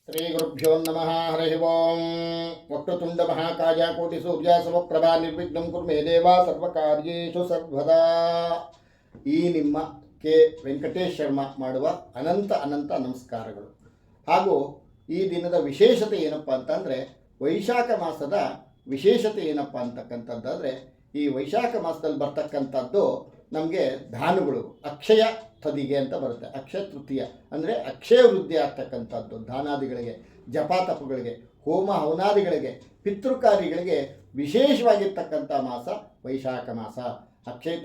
ಶ್ರೀ ಗುರುಭ್ಯೋ ನಮಃ. ಹರಿ ಓಂ. ವಕ್ರತುಂಡ ಮಹಾಕಾಯ ಕೋಟಿ ಸೂರ್ಯ ಸಮಪ್ರಭಾ ನಿರ್ವಿಘ್ನಂ ಕುರು ಮೇ ದೇವ ಸರ್ವಕಾರ್ಯೇಷು ಸರ್ವದಾ. ಈ ನಿಮ್ಮ ಕೆ ವೆಂಕಟೇಶ್ ಶರ್ಮಾ ಮಾಡುವ ಅನಂತ ಅನಂತ ನಮಸ್ಕಾರಗಳು. ಹಾಗೂ ಈ ದಿನದ ವಿಶೇಷತೆ ಏನಪ್ಪ ಅಂತಂದರೆ, ವೈಶಾಖ ಮಾಸದ ವಿಶೇಷತೆ ಏನಪ್ಪ ಅಂತಕ್ಕಂಥದ್ದಾದರೆ, ಈ ವೈಶಾಖ ಮಾಸದಲ್ಲಿ ಬರ್ತಕ್ಕಂಥದ್ದು ನಮಗೆ ಧಾನುಗಳು ಅಕ್ಷಯ ತದಿಗೆ ಅಂತ ಬರುತ್ತೆ. ಅಕ್ಷಯ ತೃತೀಯ ಅಂದರೆ ಅಕ್ಷಯ ವೃದ್ಧಿ ಆಗ್ತಕ್ಕಂಥದ್ದು. ದಾನಾದಿಗಳಿಗೆ, ಜಪಾತಪಗಳಿಗೆ, ಹೋಮ ಹವನಾದಿಗಳಿಗೆ, ಪಿತೃಕಾರ್ಯಗಳಿಗೆ ವಿಶೇಷವಾಗಿರ್ತಕ್ಕಂಥ ಮಾಸ ವೈಶಾಖ ಮಾಸ. ಅಕ್ಷಯ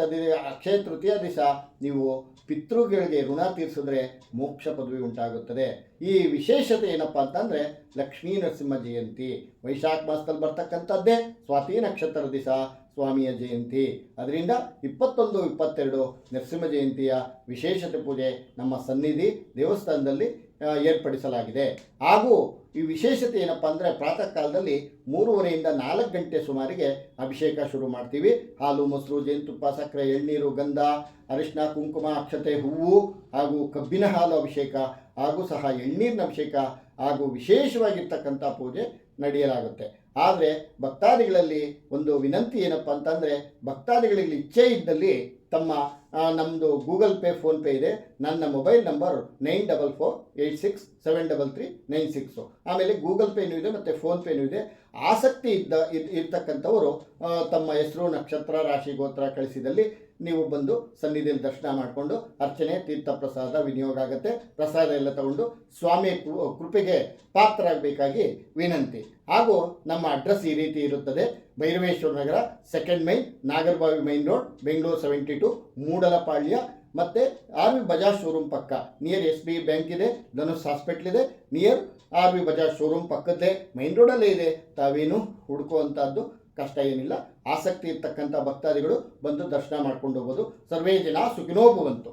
ತೃತೀಯ ದಿವಸ ನೀವು ಪಿತೃಗಳಿಗೆ ಋಣ ತೀರಿಸಿದ್ರೆ ಮೋಕ್ಷ ಪದವಿ ಉಂಟಾಗುತ್ತದೆ. ಈ ವಿಶೇಷತೆ ಏನಪ್ಪ ಅಂತಂದರೆ, ಲಕ್ಷ್ಮೀ ನರಸಿಂಹ ಜಯಂತಿ ವೈಶಾಖ ಮಾಸದಲ್ಲಿ ಬರ್ತಕ್ಕಂಥದ್ದೇ. ಸ್ವಾತಿ ನಕ್ಷತ್ರ ದಿವಸ ಸ್ವಾಮಿಯ ಜಯಂತಿ. ಅದರಿಂದ 21, 22 ನರಸಿಂಹ ಜಯಂತಿಯ ವಿಶೇಷತೆ ಪೂಜೆ ನಮ್ಮ ಸನ್ನಿಧಿ ದೇವಸ್ಥಾನದಲ್ಲಿ ಏರ್ಪಡಿಸಲಾಗಿದೆ. ಹಾಗೂ ಈ ವಿಶೇಷತೆ ಏನಪ್ಪ ಅಂದರೆ, ಪ್ರಾತಃ ಕಾಲದಲ್ಲಿ 3:30ಯಿಂದ 4 ಗಂಟೆ ಸುಮಾರಿಗೆ ಅಭಿಷೇಕ ಶುರು ಮಾಡ್ತೀವಿ. ಹಾಲು, ಮೊಸರು, ಜೇನುತುಪ್ಪ, ಸಕ್ಕರೆ, ಎಳ್ನೀರು, ಗಂಧ, ಅರಿಶಿನ, ಕುಂಕುಮ, ಅಕ್ಷತೆ, ಹೂವು ಹಾಗೂ ಕಬ್ಬಿನ ಹಾಲು ಅಭಿಷೇಕ ಹಾಗೂ ಸಹ ಎಳ್ನೀರಿನ ಅಭಿಷೇಕ ಹಾಗೂ ವಿಶೇಷವಾಗಿರ್ತಕ್ಕಂಥ ಪೂಜೆ ನಡೆಯಲಾಗುತ್ತೆ. ಆದರೆ ಭಕ್ತಾದಿಗಳಲ್ಲಿ ಒಂದು ವಿನಂತಿ ಏನಪ್ಪ ಅಂತಂದರೆ, ಭಕ್ತಾದಿಗಳಿಗೆ ಇಚ್ಛೆ ಇದ್ದಲ್ಲಿ ತಮ್ಮ ನಮ್ಮದು ಗೂಗಲ್ ಪೇ, ಫೋನ್ಪೇ ಇದೆ. ನನ್ನ ಮೊಬೈಲ್ ನಂಬರ್ 9448673396. ಆಮೇಲೆ ಗೂಗಲ್ ಪೇನೂ ಇದೆ ಮತ್ತು ಫೋನ್ಪೇನೂ ಇದೆ. ಆಸಕ್ತಿ ಇರ್ತಕ್ಕಂಥವರು ತಮ್ಮ ಹೆಸರು, ನಕ್ಷತ್ರ, ರಾಶಿ, ಗೋತ್ರ ಕಳಿಸಿದಲ್ಲಿ ನೀವು ಬಂದು ಸನ್ನಿಧಿಯಲ್ಲಿ ದರ್ಶನ ಮಾಡಿಕೊಂಡು ಅರ್ಚನೆ, ತೀರ್ಥ ಪ್ರಸಾದ ವಿನಿಯೋಗ ಆಗುತ್ತೆ. ಪ್ರಸಾದ ಎಲ್ಲ ತಗೊಂಡು ಸ್ವಾಮಿ ಕೃಪೆಗೆ ಪಾತ್ರರಾಗಬೇಕಾಗಿ ವಿನಂತಿ. ಹಾಗೂ ನಮ್ಮ ಅಡ್ರೆಸ್ ಈ ರೀತಿ ಇರುತ್ತದೆ: Bhairaveshwara Nagar, 2nd main, Nagarbhavi main road, Bengaluru 72, Moodalapalya. ಮತ್ತು RV ಬಜಾಜ್ ಶೋರೂಮ್ ಪಕ್ಕ, ನಿಯರ್ SBI ಬ್ಯಾಂಕ್ ಇದೆ, ಧನುಷ್ ಹಾಸ್ಪಿಟ್ಲ್ ಇದೆ, ನಿಯರ್ RV ಬಜಾಜ್ ಶೋರೂಮ್ ಪಕ್ಕದ್ದೇ ಮೈನ್ ರೋಡಲ್ಲೇ ಇದೆ. ತಾವೇನು ಹುಡುಕುವಂಥದ್ದು ಕಷ್ಟ ಏನಿಲ್ಲ. ಆಸಕ್ತಿ ಇರ್ತಕ್ಕಂಥ ಭಕ್ತಾದಿಗಳು ಬಂದು ದರ್ಶನ ಮಾಡ್ಕೊಂಡು ಹೋಗೋದು. ಸರ್ವೇ ಜನ ಸುಖಿನೋ ಭವಂತು.